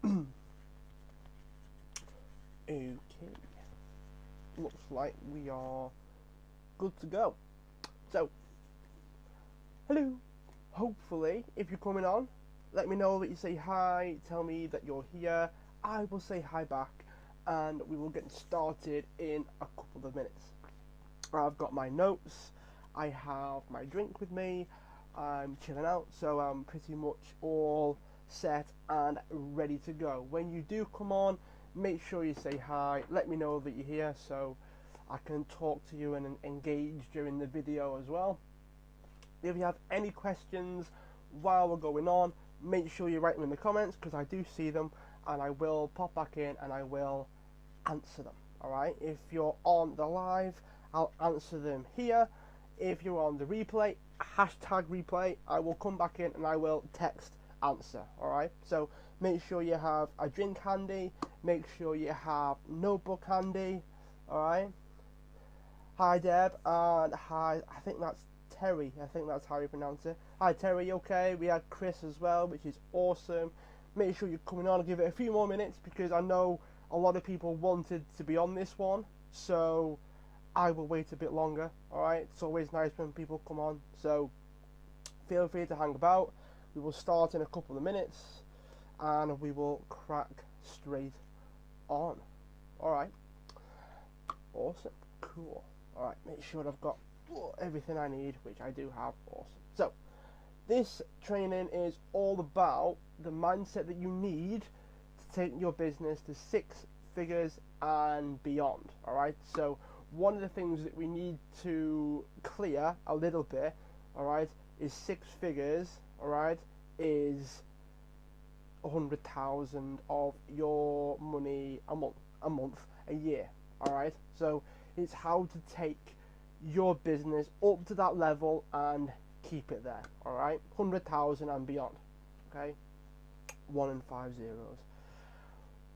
Okay, looks like we are good to go. So, hello. Hopefully, if you're coming on, let me know that you say hi, tell me that you're here. I will say hi back, and we will get started in a couple of minutes. I've got my notes, I have my drink with me, I'm chilling out, so I'm pretty much all set and ready to go. When you do come on, make sure you say hi, let me know that you're here so I can talk to you and engage during the video as well. If you have any questions while we're going on, make sure you write them in the comments because I do see them and I will pop back in and I will answer them. Alright, if you're on the live, I'll answer them here. If you're on the replay, hashtag replay, I will come back in and I will text answer. Alright, so make sure you have a drink handy, make sure you have notebook handy. Alright, hi Deb, and hi, I think that's Terry, I think that's how you pronounce it. Hi Terry, okay, we had Chris as well, which is awesome. Make sure you're coming on, I'll give it a few more minutes because I know a lot of people wanted to be on this one, so I will wait a bit longer. Alright, it's always nice when people come on, so feel free to hang about. We will start in a couple of minutes and we will crack straight on. Alright, awesome, cool. Alright, make sure I've got everything I need, which I do have. Awesome. So this training is all about the mindset that you need to take your business to 6 figures and beyond. Alright, so one of the things that we need to clear a little bit, alright, is 6 figures, alright, is 100,000 of your money a month, a year. Alright, so it's how to take your business up to that level and keep it there. Alright, 100,000 and beyond. Okay, 1 and 5 zeros.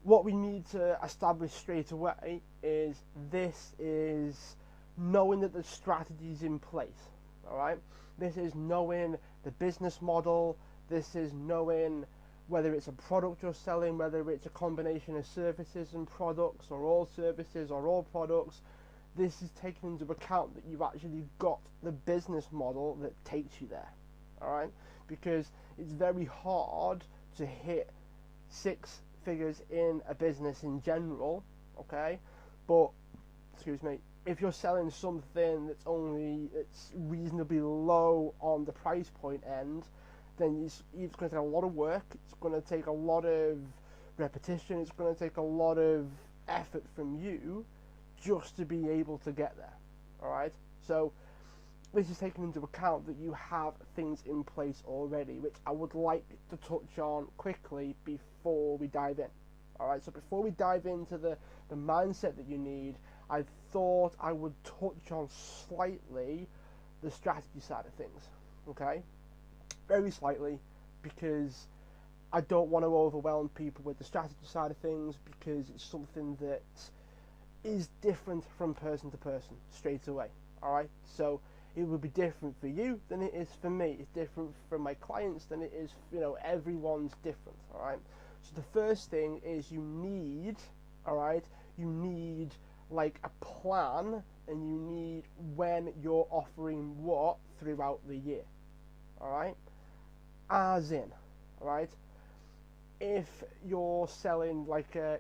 What we need to establish straight away is this is knowing that the strategy is in place. Alright, this is knowing the business model, this is knowing whether it's a product you're selling, whether it's a combination of services and products, or all services or all products. This is taking into account that you've actually got the business model that takes you there. Alright, because it's very hard to hit 6 figures in a business in general, okay, but excuse me, if you're selling something it's reasonably low on the price point end, then it's going to take a lot of work, it's going to take a lot of repetition, it's going to take a lot of effort from you just to be able to get there. Alright, so this is taking into account that you have things in place already, which I would like to touch on quickly before we dive in. Alright, so before we dive into the mindset that you need, I thought I would touch on slightly the strategy side of things. Okay, very slightly, because I don't want to overwhelm people with the strategy side of things, because it's something that is different from person to person straight away. Alright, so it will be different for you than it is for me. It's different for my clients than it is, everyone's different. Alright, so the first thing is you need like a plan, and you need when you're offering what throughout the year. Alright, as in, alright, if you're selling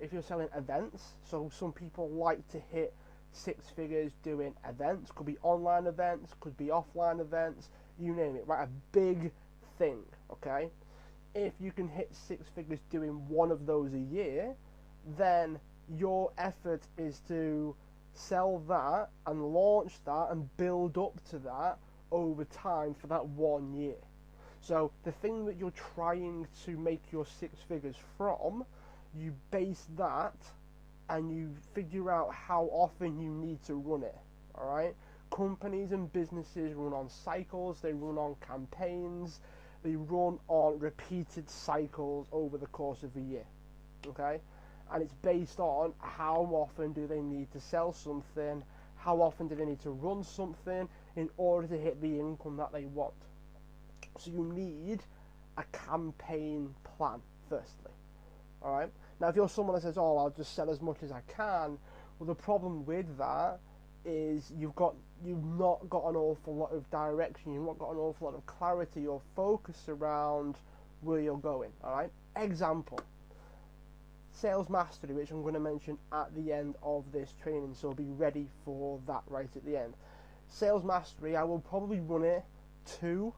if you're selling events, so some people like to hit 6 figures doing events, could be online events, could be offline events, you name it, right? A big thing, okay? If you can hit 6 figures doing one of those a year, then your effort is to sell that and launch that and build up to that over time for that 1 year. So the thing that you're trying to make your 6 figures from, you base that and you figure out how often you need to run it. Alright? Companies and businesses run on cycles, they run on campaigns, they run on repeated cycles over the course of a year. Okay? And it's based on how often do they need to sell something, how often do they need to run something in order to hit the income that they want. So you need a campaign plan, firstly. All right. Now, if you're someone that says, "Oh, I'll just sell as much as I can," well, the problem with that is you've not got an awful lot of direction. You've not got an awful lot of clarity or focus around where you're going. All right. Example: sales mastery, which I'm going to mention at the end of this training. So be ready for that right at the end. Sales mastery, I will probably run it 2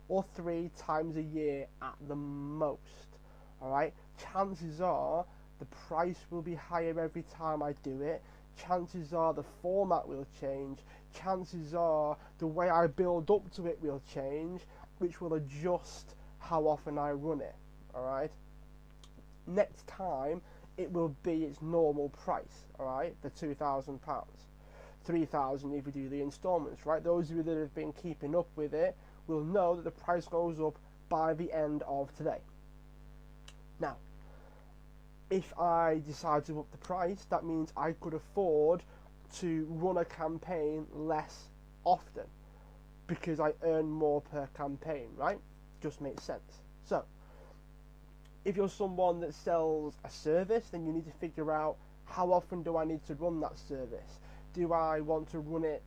or 3 times a year at the most. All right. Chances are the price will be higher every time I do it. Chances are the format will change. Chances are the way I build up to it will change, which will adjust how often I run it. All right. Next time it will be its normal price. All right, the £2,000, 3,000 if you do the instalments. Right. Those of you that have been keeping up with it will know that the price goes up by the end of today. Now, if I decide to up the price, that means I could afford to run a campaign less often because I earn more per campaign, right? Just makes sense. So, if you're someone that sells a service, then you need to figure out how often do I need to run that service. Do I want to run it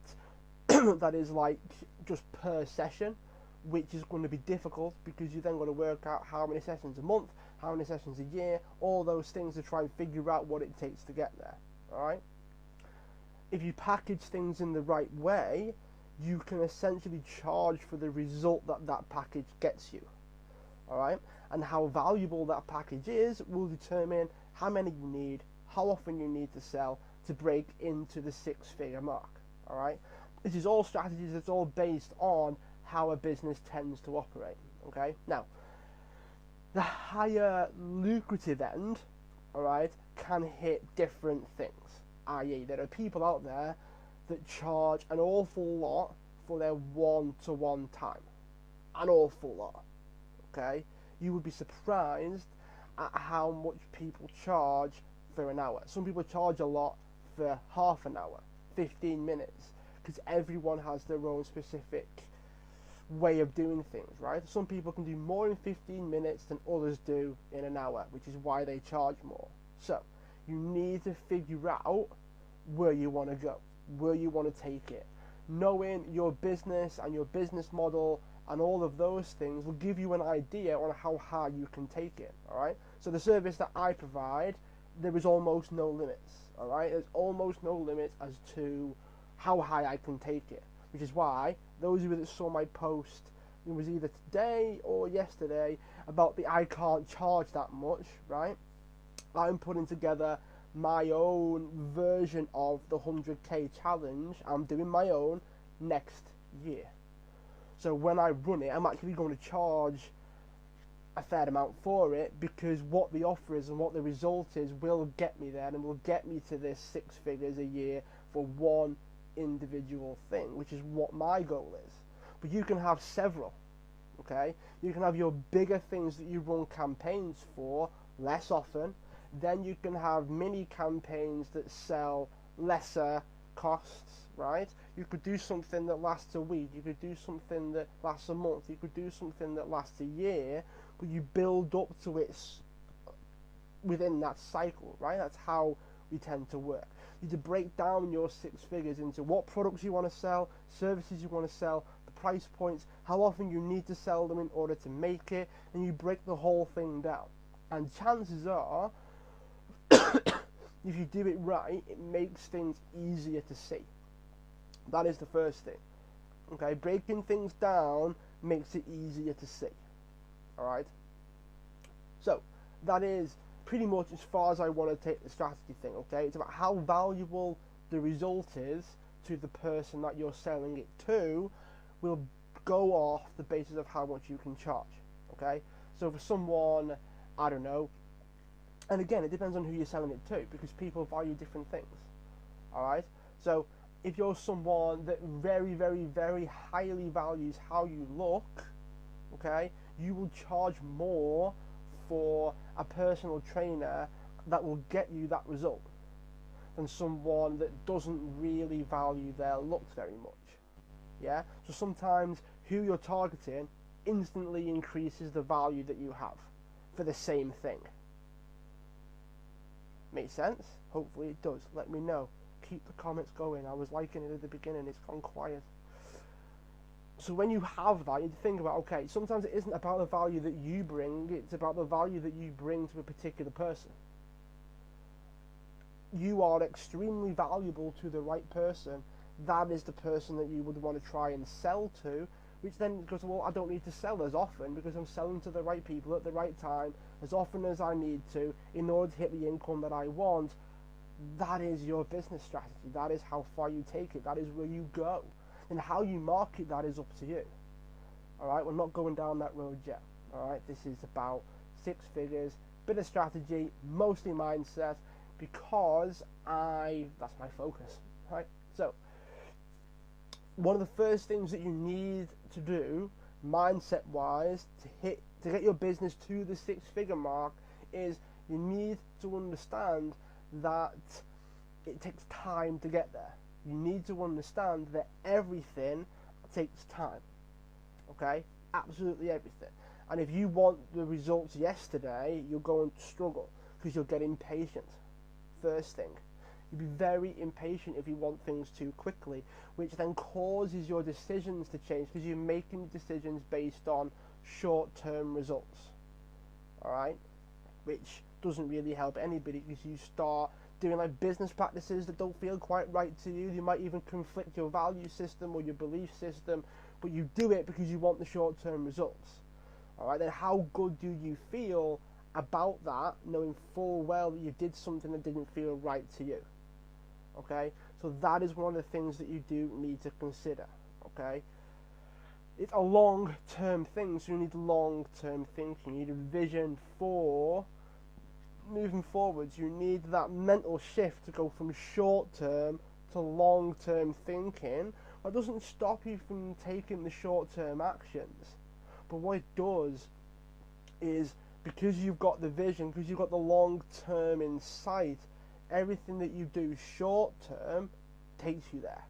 that is like just per session, which is going to be difficult because you then got to work out how many sessions a month, how many sessions a year, all those things to try and figure out what it takes to get there. All right. If you package things in the right way, you can essentially charge for the result that that package gets you. All right. And how valuable that package is will determine how many you need, how often you need to sell to break into the 6-figure mark. All right. This is all strategies. It's all based on how a business tends to operate. Okay. Now, the higher lucrative end, all right, can hit different things. I.e., there are people out there that charge an awful lot for their one-to-one time. An awful lot. Okay. You would be surprised at how much people charge for an hour. Some people charge a lot for half an hour, 15 minutes, because everyone has their own specific way of doing things, right? Some people can do more in 15 minutes than others do in an hour, which is why they charge more. So, you need to figure out where you want to go, where you want to take it. Knowing your business and your business model and all of those things will give you an idea on how high you can take it, all right? So the service that I provide, there is almost no limits, all right? There's almost no limits as to how high I can take it, which is why those of you that saw my post, it was either today or yesterday, about the I can't charge that much, right? I'm putting together my own version of the 100k challenge. I'm doing my own next year. So when I run it, I'm actually going to charge a fair amount for it, because what the offer is and what the result is will get me there and will get me to this 6 figures a year for one individual thing, which is what my goal is. But you can have several, okay? You can have your bigger things that you run campaigns for less often. Then you can have mini campaigns that sell lesser costs, right? You could do something that lasts a week, you could do something that lasts a month, you could do something that lasts a year, but you build up to it within that cycle, right? That's how we tend to work. You need to break down your 6 figures into what products you want to sell, services you want to sell, the price points, how often you need to sell them in order to make it, and you break the whole thing down. And chances are, if you do it right, it makes things easier to see. That is the first thing. Okay, breaking things down makes it easier to see. Alright? So, that is pretty much as far as I want to take the strategy thing, okay? It's about how valuable the result is to the person that you're selling it to will go off the basis of how much you can charge, okay? So for someone, I don't know, and again, it depends on who you're selling it to, because people value different things, alright? So if you're someone that very, very, very highly values how you look, okay, you will charge more for a personal trainer that will get you that result than someone that doesn't really value their looks very much. Yeah, so sometimes who you're targeting instantly increases the value that you have for the same thing. Make sense? Hopefully it does. Let me know. Keep the comments going. I was liking it at the beginning. It's gone quiet. So when you have that, you think about, okay, sometimes it isn't about the value that you bring, it's about the value that you bring to a particular person. You are extremely valuable to the right person. That is the person that you would want to try and sell to, which then goes, well, I don't need to sell as often because I'm selling to the right people at the right time as often as I need to in order to hit the income that I want. That is your business strategy. That is how far you take it. That is where you go. And how you market that is up to you. Alright, we're not going down that road yet. Alright, this is about 6 figures, bit of strategy, mostly mindset, because that's my focus. Right? So, one of the first things that you need to do, mindset wise, to get your business to the 6-figure mark is you need to understand that it takes time to get there. You need to understand that everything takes time. Okay? Absolutely everything. And if you want the results yesterday, you're going to struggle because you'll get impatient. First thing. You'll be very impatient if you want things too quickly, which then causes your decisions to change because you're making decisions based on short-term results. Alright? Which doesn't really help anybody because you start doing like business practices that don't feel quite right to you. You might even conflict your value system or your belief system, but you do it because you want the short-term results. Alright, then how good do you feel about that, knowing full well that you did something that didn't feel right to you? Okay, so that is one of the things that you do need to consider. Okay, it's a long-term thing, so you need long-term thinking. You need a vision for moving forwards. You need that mental shift to go from short-term to long-term thinking. That doesn't stop you from taking the short-term actions, but what it does is, because you've got the vision, because you've got the long-term in sight, everything that you do short-term takes you there.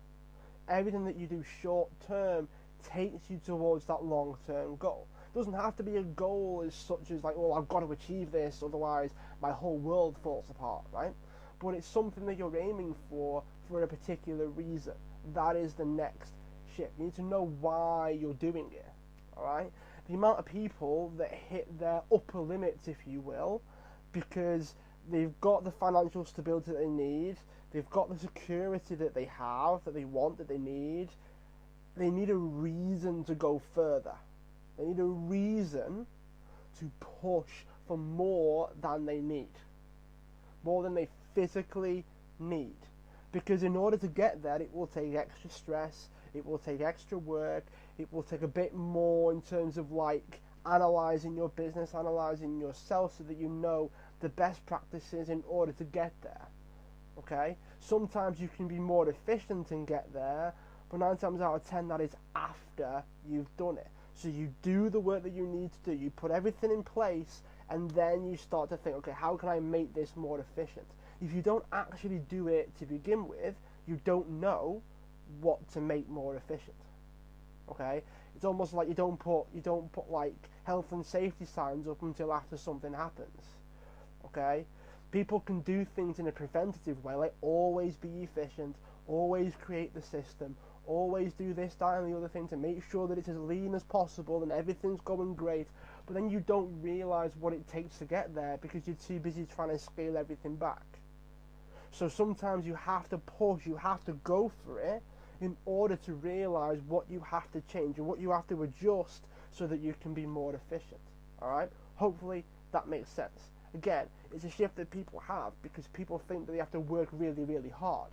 Everything that you do short-term takes you towards that long-term goal. It doesn't have to be a goal as such as like, well, I've got to achieve this, otherwise my whole world falls apart, right? But it's something that you're aiming for a particular reason. That is the next shift. You need to know why you're doing it, alright? The amount of people that hit their upper limits, if you will, because they've got the financial stability that they need, they've got the security that they have, that they want, that they need a reason to go further. They need a reason to push for more than they need. More than they physically need. Because in order to get there, it will take extra stress, it will take extra work, it will take a bit more in terms of like analysing your business, analysing yourself so that you know the best practices in order to get there. Okay? Sometimes you can be more efficient and get there, but 9 times out of 10 that is after you've done it. So you do the work that you need to do, you put everything in place, and then you start to think, okay, how can I make this more efficient? If you don't actually do it to begin with, you don't know what to make more efficient. Okay? It's almost like you don't put like health and safety signs up until after something happens. Okay? People can do things in a preventative way, like always be efficient, always create the system, always do this, that, and the other thing to make sure that it's as lean as possible and everything's going great, but then you don't realise what it takes to get there because you're too busy trying to scale everything back. So sometimes you have to push, you have to go for it in order to realise what you have to change and what you have to adjust so that you can be more efficient. Alright? Hopefully that makes sense. Again, it's a shift that people have because people think that they have to work really, really hard.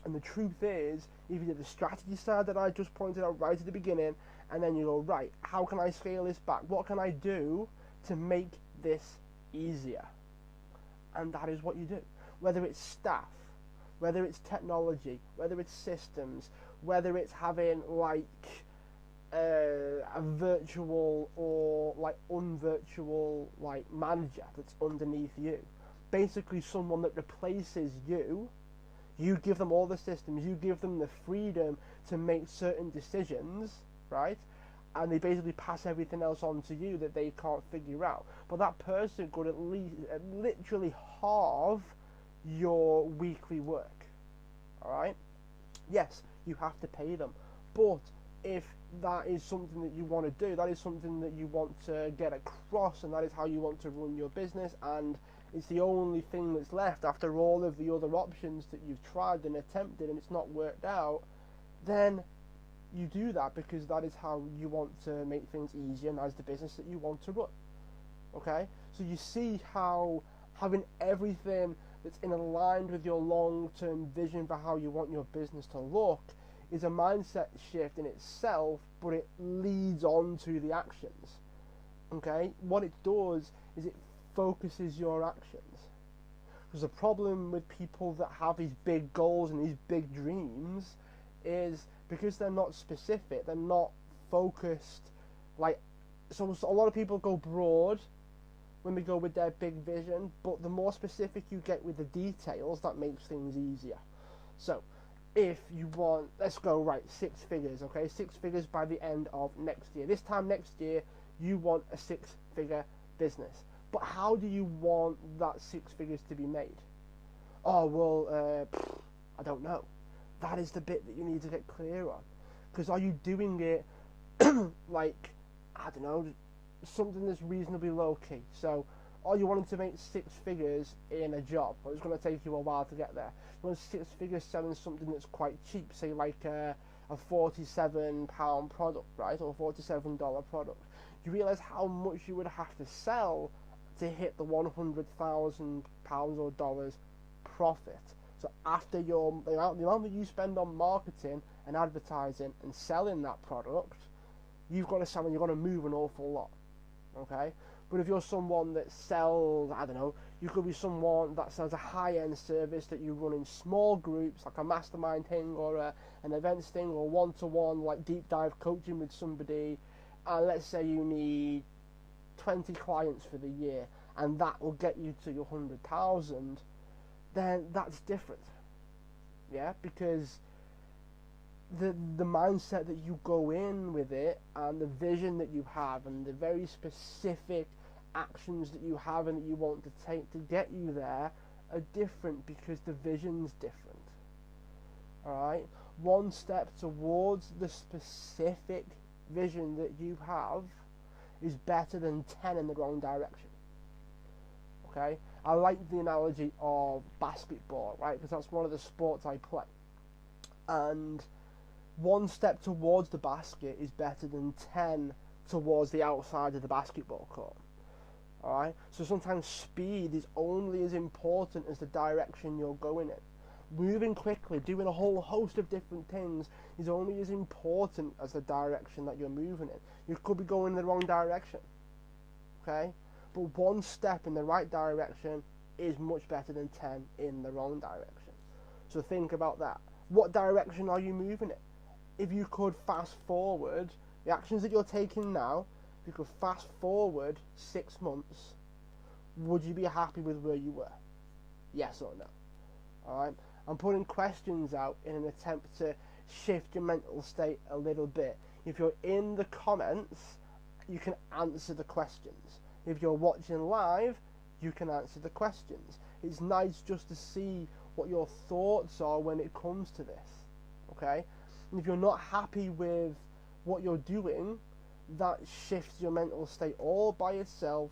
And the truth is, if you do the strategy side that I just pointed out right at the beginning, and then you go, right, how can I scale this back? What can I do to make this easier? And that is what you do. Whether it's staff, whether it's technology, whether it's systems, whether it's having like a virtual or like unvirtual like manager that's underneath you. Basically someone that replaces you. You give them all the systems, you give them the freedom to make certain decisions, right? And they basically pass everything else on to you that they can't figure out. But that person could at least literally halve your weekly work. Alright? Yes, you have to pay them. But if that is something that you want to do, that is something that you want to get across, and that is how you want to run your business, and it's the only thing that's left after all of the other options that you've tried and attempted and it's not worked out, then you do that because that is how you want to make things easier and that is the business that you want to run. Okay? So you see how having everything that's in aligned with your long-term vision for how you want your business to look is a mindset shift in itself, but it leads on to the actions. Okay? What it does is it focuses your actions. Because the problem with people that have these big goals and these big dreams is because they're not specific, they're not focused. Like, so a lot of people go broad when they go with their big vision, but the more specific you get with the details, that makes things easier. So if you want, let's go, right, 6 figures, okay, 6 figures by the end of next year. This time next year, you want a 6-figure business. But how do you want that 6 figures to be made? Oh, well, I don't know. That is the bit that you need to get clear on. Because are you doing it like, I don't know, something that's reasonably low key? So, are you wanting to make 6 figures in a job? Well, it's going to take you a while to get there. You want 6 figures selling something that's quite cheap, say like a £47 product, right? Or $47 product. You realise how much you would have to sell to hit the £100,000 or dollars profit. So after the amount that you spend on marketing and advertising and selling that product, you've got to sell and you've got to move an awful lot. Okay? But if you're someone that sells, I don't know, you could be someone that sells a high-end service that you run in small groups, like a mastermind thing or an events thing or one-to-one, like deep dive coaching with somebody, and let's say you need 20 clients for the year, and that will get you to your 100,000, then that's different. Yeah, because the mindset that you go in with it and the vision that you have and the very specific actions that you have and that you want to take to get you there are different because the vision's different. Alright? One step towards the specific vision that you have is better than 10 in the wrong direction. Okay? I like the analogy of basketball, right? Because that's one of the sports I play. And one step towards the basket is better than 10 towards the outside of the basketball court. Alright? So sometimes speed is only as important as the direction you're going in. Moving quickly, doing a whole host of different things is only as important as the direction that you're moving in. You could be going in the wrong direction. Okay? But one step in the right direction is much better than 10 in the wrong direction. So think about that. What direction are you moving in? If you could fast forward the actions that you're taking now, if you could fast forward 6 months, would you be happy with where you were? Yes or no? Alright? I'm putting questions out in an attempt to shift your mental state a little bit. If you're in the comments, you can answer the questions. If you're watching live, you can answer the questions. It's nice just to see what your thoughts are when it comes to this. Okay? And if you're not happy with what you're doing, that shifts your mental state all by itself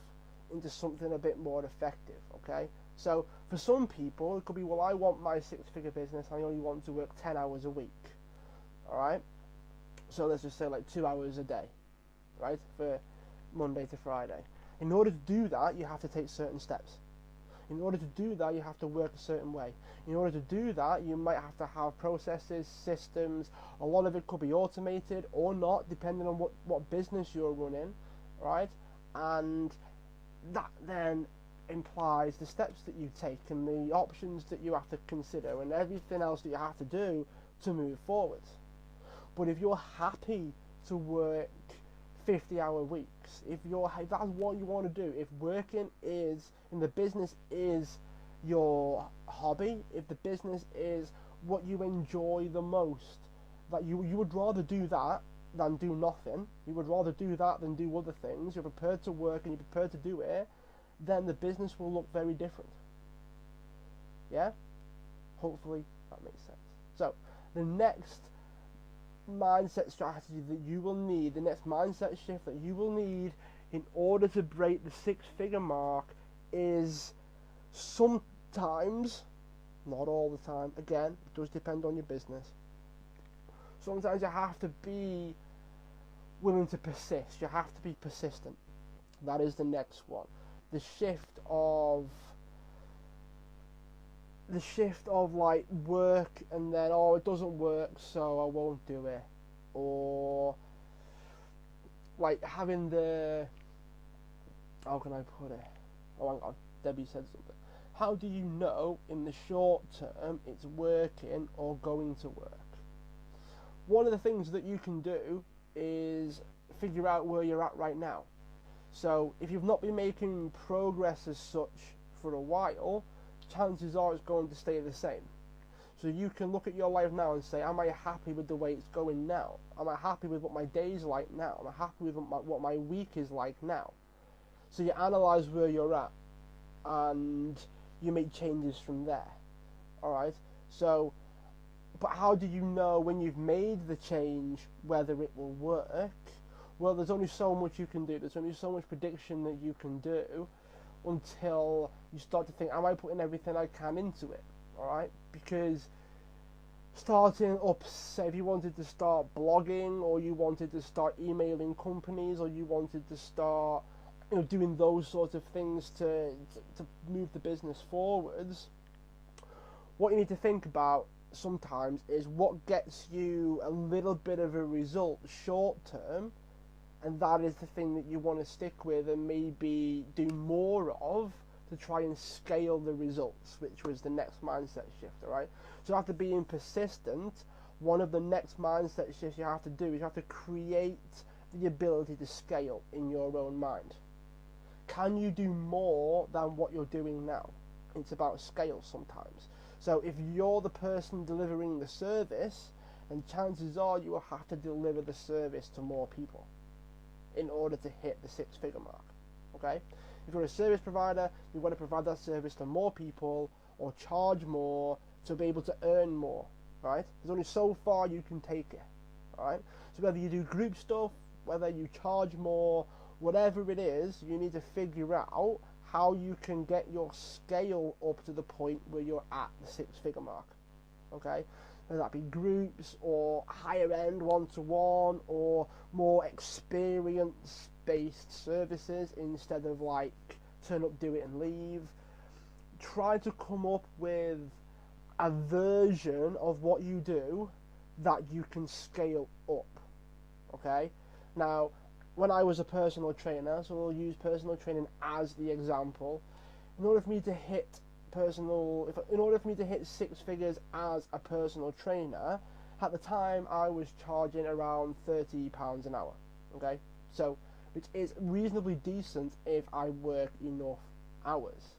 into something a bit more effective. Okay? So for some people, it could be, well, I want my 6-figure business, I only want to work 10 hours a week. Alright? So let's just say like 2 hours a day. Right? For Monday to Friday. In order to do that, you have to take certain steps. In order to do that, you have to work a certain way. In order to do that, you might have to have processes, systems. A lot of it could be automated or not, depending on what business you're running, right? And that then implies the steps that you take and the options that you have to consider and everything else that you have to do to move forward. But if you're happy to work 50-hour weeks, if that's what you want to do, if working is in the business is your hobby, if the business is what you enjoy the most, that you would rather do that than do nothing, you would rather do that than do other things, you're prepared to work and you're prepared to do it, then the business will look very different. Yeah? Hopefully that makes sense. So, the next mindset strategy that you will need, the next mindset shift that you will need in order to break the six-figure mark is sometimes, not all the time, again, it does depend on your business. Sometimes you have to be willing to persist. You have to be persistent. That is the next one. The shift of like work and then, oh, it doesn't work, so I won't do it. Or like having the, how can I put it? Oh, hang on, Debbie said something. How do you know in the short term it's working or going to work? One of the things that you can do is figure out where you're at right now. So if you've not been making progress as such for a while, chances are it's going to stay the same. So you can look at your life now and say, am I happy with the way it's going now? Am I happy with what my day's like now? Am I happy with what my week is like now? So you analyse where you're at and you make changes from there. Alright? So, but how do you know when you've made the change whether it will work? Well, there's only so much you can do. There's only so much prediction that you can do until you start to think, am I putting everything I can into it? Alright? Because starting up, say if you wanted to start blogging, or you wanted to start emailing companies, or you wanted to start doing those sorts of things to move the business forwards, what you need to think about sometimes is what gets you a little bit of a result short term, and that is the thing that you want to stick with and maybe do more of to try and scale the results, which was the next mindset shift. Alright, so after being persistent, one of the next mindset shifts you have to do is you have to create the ability to scale in your own mind. Can you do more than what you're doing now? It's about scale sometimes. So if you're the person delivering the service, then chances are you will have to deliver the service to more people in order to hit the six-figure mark. Okay? If you're a service provider, you want to provide that service to more people or charge more to be able to earn more. Right? There's only so far you can take it. Right? So whether you do group stuff, whether you charge more, whatever it is, you need to figure out how you can get your scale up to the point where you're at the six-figure mark. Okay? Whether that be groups or higher end one-to-one or more experience-based services instead of like turn up, do it and leave. Try to come up with a version of what you do that you can scale up. Okay? Now, when I was a personal trainer, so we'll use personal training as the example, in order for me to hit six figures as a personal trainer, at the time I was charging around £30 an hour. Okay, so which is reasonably decent if I work enough hours.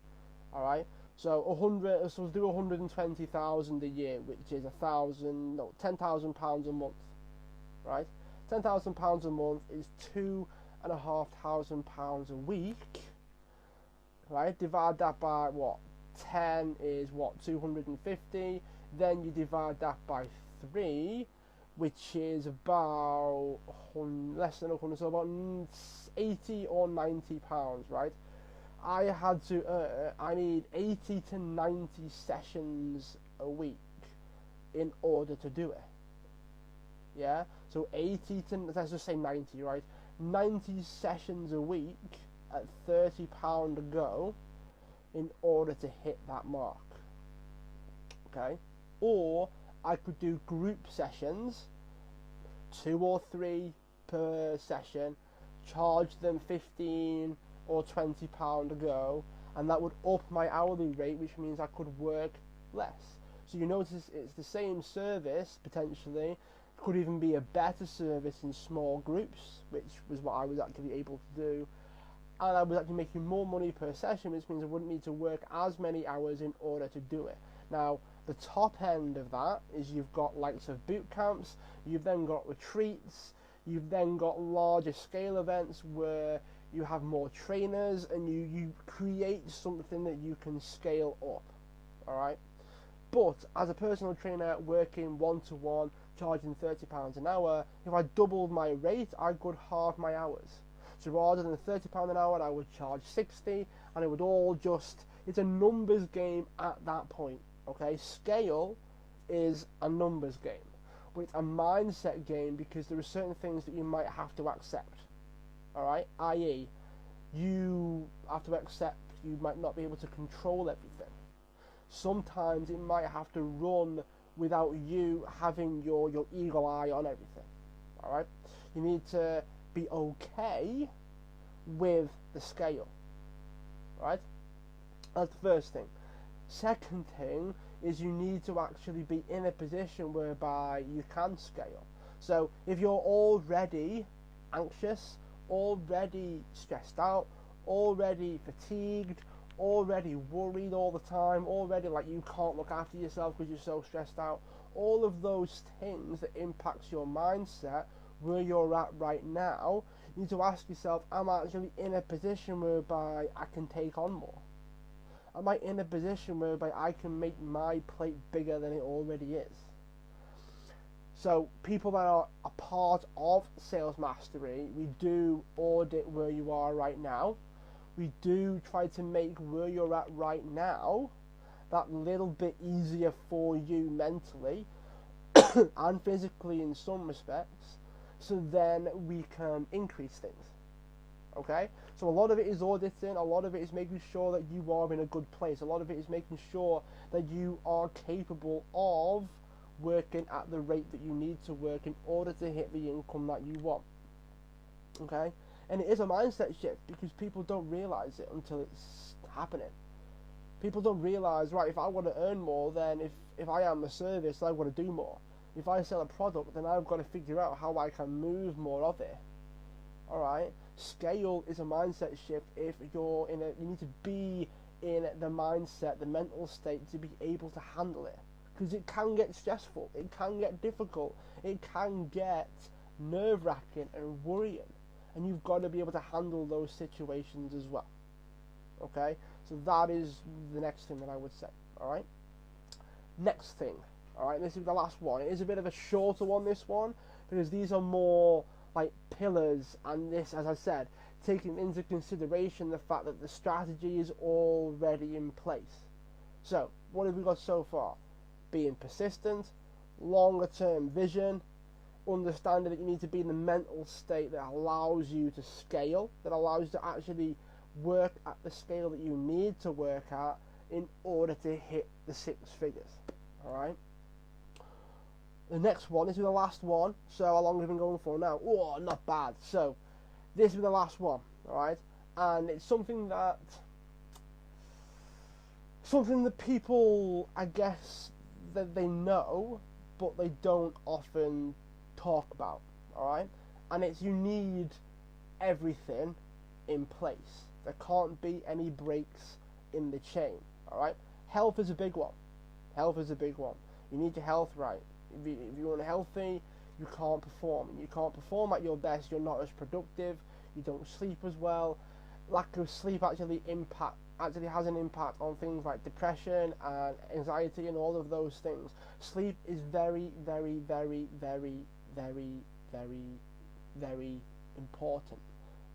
All right, so we'll do 120,000 a year, which is £10,000 a month. Right, £10,000 a month is £2,500 a week. Right, divide that by what? 10 is what? 250. Then you divide that by 3, which is about less than 100, so about 80 or 90 pounds. Right, I need 80 to 90 sessions a week in order to do it. Yeah, so 80 to, let's just say 90, right? 90 sessions a week at £30 a go in order to hit that mark. Okay, or I could do group sessions, 2 or 3 per session, charge them £15 or £20 a go, and that would up my hourly rate, which means I could work less. So you notice it's the same service potentially. Could even be a better service in small groups, which was what I was actually able to do, and I was actually making more money per session, which means I wouldn't need to work as many hours in order to do it. Now, the top end of that is you've got likes of boot camps, you've then got retreats, you've then got larger scale events where you have more trainers and you create something that you can scale up. alright? But as a personal trainer working one-to-one, charging £30 an hour, if I doubled my rate, I could halve my hours. So rather than £30 an hour, I would charge 60, and it would all just, it's a numbers game at that point, okay? Scale is a numbers game, but it's a mindset game because there are certain things that you might have to accept, alright? i.e., you have to accept you might not be able to control everything. Sometimes it might have to run without you having your eagle eye on everything, alright? You need to be okay with the scale, right? That's the first thing. Second thing is you need to actually be in a position whereby you can scale. So if you're already anxious, already stressed out, already fatigued, already worried all the time, already like you can't look after yourself because you're so stressed out, all of those things that impacts your mindset where you're at right now, you need to ask yourself, am I actually in a position whereby I can take on more? Am I in a position whereby I can make my plate bigger than it already is? So people that are a part of Sales Mastery, we do audit where you are right now. We do try to make where you're at right now that little bit easier for you mentally and physically in some respects, so then we can increase things. Okay? So a lot of it is auditing, a lot of it is making sure that you are in a good place, a lot of it is making sure that you are capable of working at the rate that you need to work in order to hit the income that you want. Okay? And it is a mindset shift because people don't realize it until it's happening. People don't realize, right, if I want to earn more, then if I am a service, I've got to do more. If I sell a product, then I've got to figure out how I can move more of it. Alright? Scale is a mindset shift if you need to be in the mindset, the mental state to be able to handle it. Because it can get stressful, it can get difficult, it can get nerve-wracking and worrying. And you've got to be able to handle those situations as well. Okay? So that is the next thing that I would say. Alright? Next thing. Alright, this is the last one. It is a bit of a shorter one, this one, because these are more like pillars, and this, as I said, taking into consideration the fact that the strategy is already in place. So, what have we got so far? Being persistent, longer term vision, understanding that you need to be in the mental state that allows you to scale, that allows you to actually work at the scale that you need to work at in order to hit the 6 figures. Alright? The next one, this is the last one. So how long have we been going for now? Oh, not bad. So this is the last one, alright? And it's something that people, I guess, that they know, but they don't often talk about, alright? And it's you need everything in place. There can't be any breaks in the chain, alright? Health is a big one. Health is a big one. You need your health right. If you're unhealthy, you can't perform. And you can't perform at your best, you're not as productive, you don't sleep as well. Lack of sleep actually has an impact on things like depression and anxiety and all of those things. Sleep is very, very, very, very, very, very, very important.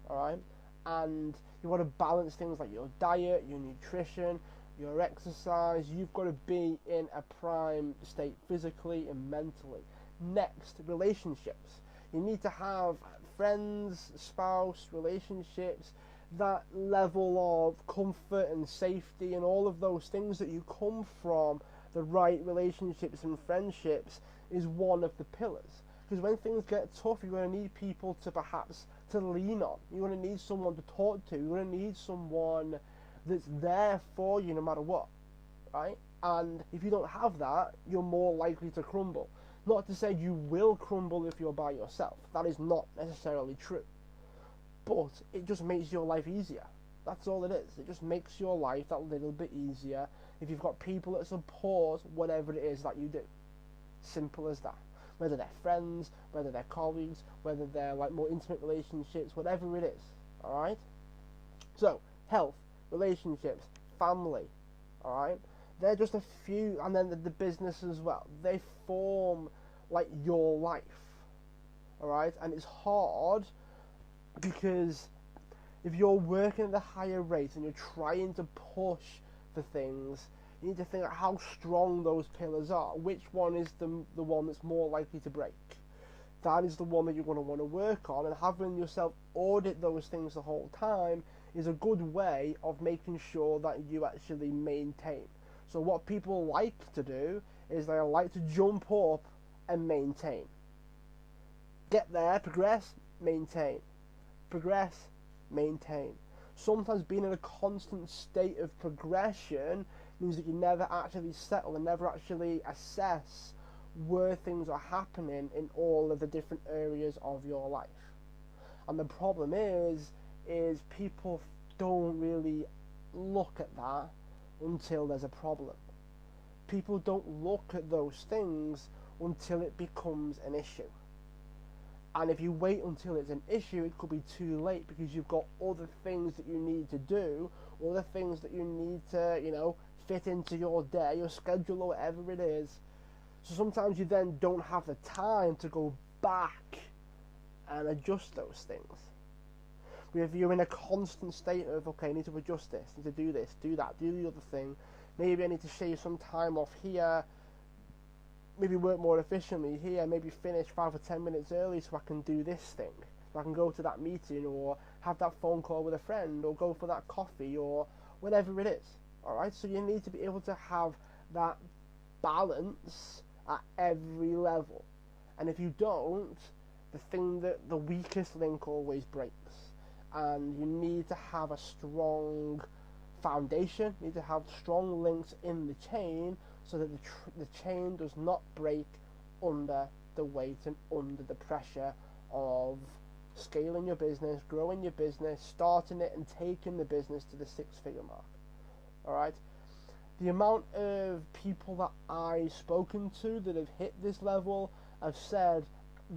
Alright? And you've got to balance things like your diet, your nutrition, your exercise. You've got to be in a prime state physically and mentally. Next, relationships. You need to have friends, spouse, relationships, that level of comfort and safety and all of those things that you come from the right relationships and friendships is one of the pillars. Because when things get tough, you're going to need people to perhaps to lean on. You're going to need someone to talk to. You're going to need someone that's there for you no matter what, right? And if you don't have that, you're more likely to crumble. Not to say you will crumble if you're by yourself. That is not necessarily true. But it just makes your life easier. That's all it is. It just makes your life that little bit easier if you've got people that support whatever it is that you do. Simple as that. Whether they're friends, whether they're colleagues, whether they're like more intimate relationships, whatever it is. Alright? So, health, relationships, family. Alright? they're just a few, and then the business as well. They form like your life, all right? And it's hard because if you're working at a higher rate and you're trying to push for things, you need to think about how strong those pillars are. Which one is the one that's more likely to break? That is the one that you're going to want to work on, and having yourself audit those things the whole time is a good way of making sure that you actually maintain. So what people like to do is they like to jump up and maintain. Get there, progress, maintain. Progress, maintain. Sometimes being in a constant state of progression means that you never actually settle and never actually assess where things are happening in all of the different areas of your life. And the problem is people don't really look at that until there's a problem. People don't look at those things until it becomes an issue. And if you wait until it's an issue, it could be too late because you've got other things that you need to do, other things that you need to, fit into your day, your schedule, or whatever it is. So sometimes you then don't have the time to go back and adjust those things. But if you're in a constant state of, okay, I need to adjust this, I need to do this, do that, do the other thing, maybe I need to shave some time off here, maybe work more efficiently here, maybe finish 5 or 10 minutes early so I can do this thing, so I can go to that meeting or have that phone call with a friend or go for that coffee or whatever it is. Alright, so you need to be able to have that balance at every level. And if you don't, the weakest link always breaks. And you need to have a strong foundation, you need to have strong links in the chain so that the chain does not break under the weight and under the pressure of scaling your business, growing your business, starting it and taking the business to the 6-figure mark. Alright? The amount of people that I've spoken to that have hit this level have said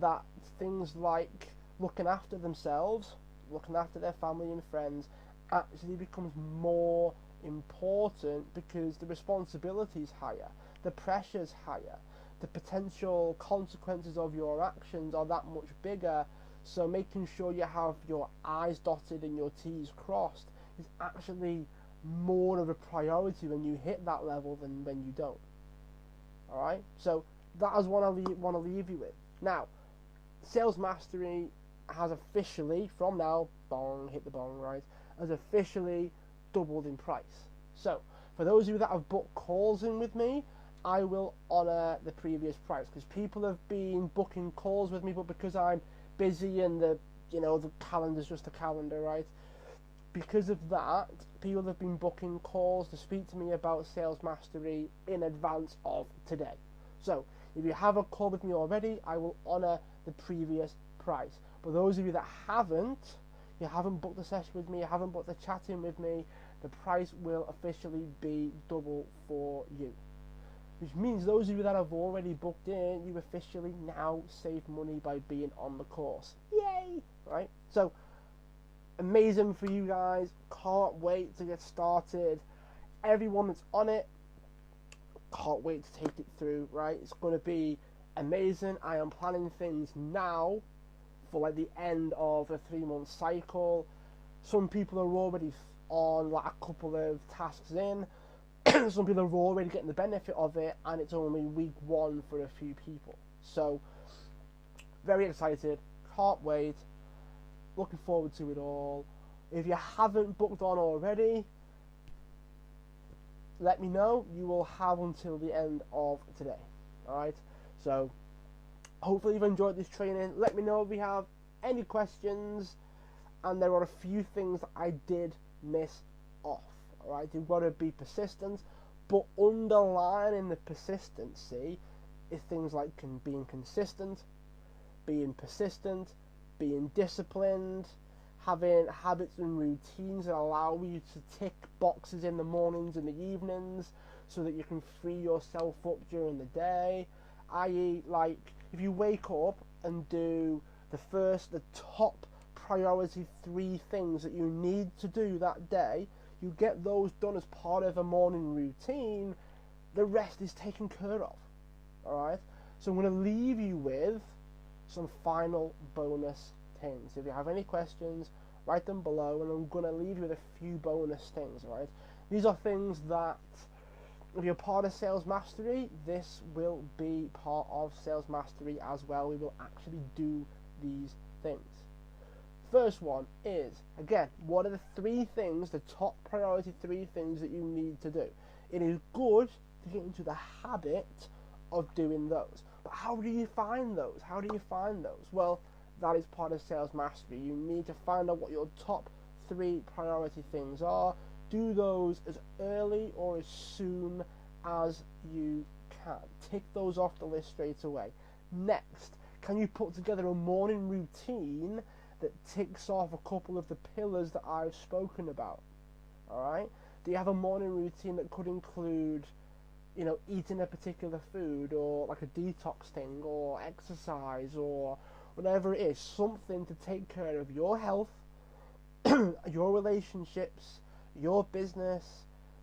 that things like looking after themselves, looking after their family and friends actually becomes more important because the responsibility is higher, the pressure is higher, the potential consequences of your actions are that much bigger. So making sure you have your I's dotted and your T's crossed is actually more of a priority when you hit that level than when you don't. Alright, so that is what I want to leave you with. Now, Sales Mastery has officially, from now, bong, hit the bong, right, has officially doubled in price. So, for those of you that have booked calls in with me, I will honour the previous price, because people have been booking calls with me, but because I'm busy and the calendar's just a calendar, right? Because of that, people have been booking calls to speak to me about Sales Mastery in advance of today. So, if you have a call with me already, I will honour the previous price. But those of you that you haven't booked a session with me, you haven't booked a chat-in with me, the price will officially be double for you. Which means those of you that have already booked in, you officially now save money by being on the course. Yay! Right? So, amazing for you guys. Can't wait to get started. Everyone that's on it, can't wait to take it through, right? It's going to be amazing. I am planning things now for like the end of a 3-month cycle. Some people are already on like a couple of tasks in. Some people are already getting the benefit of it, and it's only week 1 for a few people. So, very excited. Can't wait. Looking forward to it all. If you haven't booked on already, let me know. You will have until the end of today. Alright? So, hopefully you've enjoyed this training. Let me know if you have any questions. And there are a few things that I did miss off. Alright? You've got to be persistent. But underlying the persistency is things like being consistent, being persistent, being disciplined, having habits and routines that allow you to tick boxes in the mornings and the evenings so that you can free yourself up during the day. I.e., like, if you wake up and do the top priority 3 things that you need to do that day, you get those done as part of a morning routine, the rest is taken care of. Alright? So I'm going to leave you with some final bonus things. If you have any questions, write them below, and I'm going to leave you with a few bonus things, right? These are things that, if you're part of Sales Mastery, this will be part of Sales Mastery as well. We will actually do these things. First one is, again, what are the 3 things, the top priority 3 things that you need to do? It is good to get into the habit of doing those. But how do you find those? How do you find those? Well, that is part of Sales Mastery. You need to find out what your top 3 priority things are. Do those as early or as soon as you can. Tick those off the list straight away. Next, can you put together a morning routine that ticks off a couple of the pillars that I've spoken about? Alright? Do you have a morning routine that could include, you know, eating a particular food, or like a detox thing, or exercise, or whatever it is? Something to take care of your health, your relationships, your business,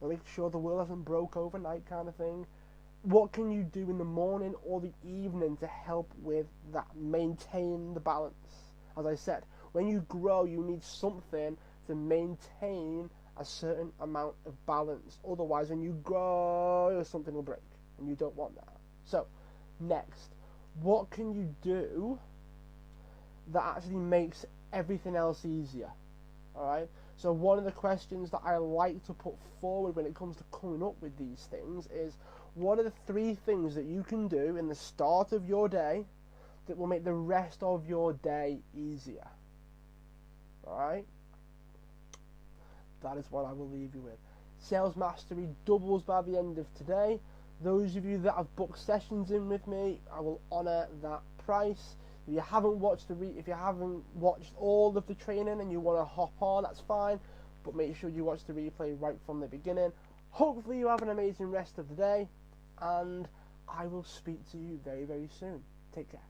make sure the world hasn't broke overnight kind of thing. What can you do in the morning or the evening to help with that? Maintain the balance. As I said, when you grow, you need something to maintain a certain amount of balance. Otherwise, when you grow, something will break, and you don't want that. So, next, what can you do that actually makes everything else easier? Alright? So one of the questions that I like to put forward when it comes to coming up with these things is, what are the 3 things that you can do in the start of your day that will make the rest of your day easier? Alright? That is what I will leave you with. Sales Mastery doubles by the end of today. Those of you that have booked sessions in with me, I will honour that price. If you haven't watched all of the training and you want to hop on, that's fine, but make sure you watch the replay right from the beginning. Hopefully you have an amazing rest of the day, and I will speak to you very, very soon. Take care.